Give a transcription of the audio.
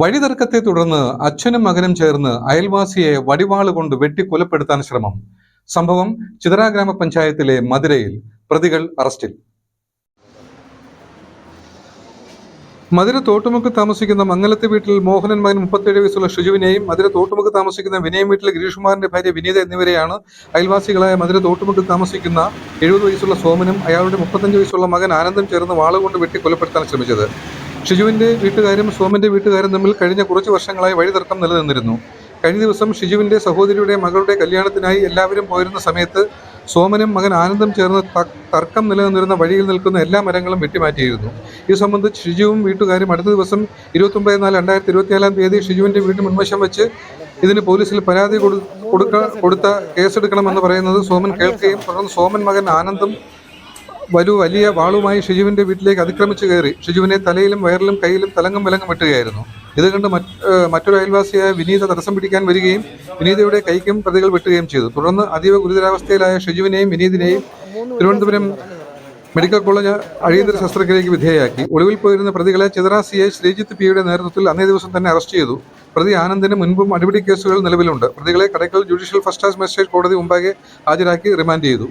വഴിതർക്കത്തെ തുടർന്ന് അച്ഛനും മകനും ചേർന്ന് അയൽവാസിയെ വടിവാളുകൊണ്ട് വെട്ടിക്കൊലപ്പെടുത്താൻ ശ്രമം. സംഭവം ചിതറ ഗ്രാമപഞ്ചായത്തിലെ മധുരയിൽ. പ്രതികൾ അറസ്റ്റിൽ. മധുര തോട്ടുമുക്ക് താമസിക്കുന്ന മംഗലത്ത് വീട്ടിൽ മോഹനൻ മകൻ 37 വയസ്സുള്ള ഷിജുവിനെയും മധുര തോട്ടുമുക്ക് താമസിക്കുന്ന വിനയം വീട്ടിലെ ഗിരീഷ്കുമാറിന്റെ ഭാര്യ വിനീത എന്നിവരെയാണ് അയൽവാസികളായ മധുര തോട്ടുമുക്ക് താമസിക്കുന്ന 70 വയസ്സുള്ള സോമനും അയാളുടെ 35 വയസ്സുള്ള മകൻ ആനന്ദും ചേർന്ന് വാളുകൊണ്ട് വെട്ടിക്കൊലപ്പെടുത്താൻ ശ്രമിച്ചത്. ഷിജുവിന്റെ വീട്ടുകാരും സോമന്റെ വീട്ടുകാരും തമ്മിൽ കഴിഞ്ഞ കുറച്ചു വർഷങ്ങളായി വഴിതർക്കം നിലനിന്നിരുന്നു. കഴിഞ്ഞ ദിവസം ഷിജുവിന്റെ സഹോദരിയുടെ മകളുടെ കല്യാണത്തിനായി എല്ലാവരും പോയിരുന്ന സമയത്ത് സോമനും മകൻ ആനന്ദും ചേർന്ന് തർക്കം നിലനിന്നിരുന്ന വഴിയിൽ നിൽക്കുന്ന എല്ലാ മരങ്ങളും വെട്ടിമാറ്റിയിരുന്നു. ഇത് സംബന്ധിച്ച് ഷിജുവും വീട്ടുകാരും അടുത്ത ദിവസം 29/4/2024 ഷിജുവിന്റെ വീടിന് മുൻവശം വെച്ച് ഇതിന് പോലീസിൽ പരാതി കൊടുത്ത കേസെടുക്കണമെന്ന് പറയുന്നത് സോമൻ കേൾക്കുകയും തുടർന്ന് സോമൻ മകൻ ആനന്ദും വലിയ വാളുമായി ഷിജുവിന്റെ വീട്ടിലേക്ക് അതിക്രമിച്ചു കയറി ഷിജുവിനെ തലയിലും വയറിലും കയ്യിലും തലങ്ങും വിലങ്ങും വെട്ടുകയായിരുന്നു. ഇത് കണ്ട് മറ്റൊരു അയൽവാസിയായ വിനീത തടസ്സം പിടിക്കാൻ വരികയും വിനീതയുടെ കൈക്കും പ്രതികൾ വെട്ടുകയും ചെയ്തു. തുടർന്ന് അതീവ ഗുരുതരാവസ്ഥയിലായ ഷിജുവിനെയും വിനീതിനെയും തിരുവനന്തപുരം മെഡിക്കൽ കോളേജ് അടിയന്തര ശസ്ത്രക്രിയയ്ക്ക് വിധേയയാക്കി. ഒളിവിൽ പോയിരുന്ന പ്രതികളെ ചിതറ CI ശ്രീജിത്ത് പിയുടെ നേതൃത്വത്തിൽ അന്നേ ദിവസം തന്നെ അറസ്റ്റ് ചെയ്തു. പ്രതി ആനന്ദിന് മുൻപും അടിപിടി കേസുകൾ നിലവിലുണ്ട്. പ്രതികളെ Kadakkal judicial first class magistrate കോടതി മുമ്പാകെ ഹാജരാക്കി റിമാൻഡ് ചെയ്തു.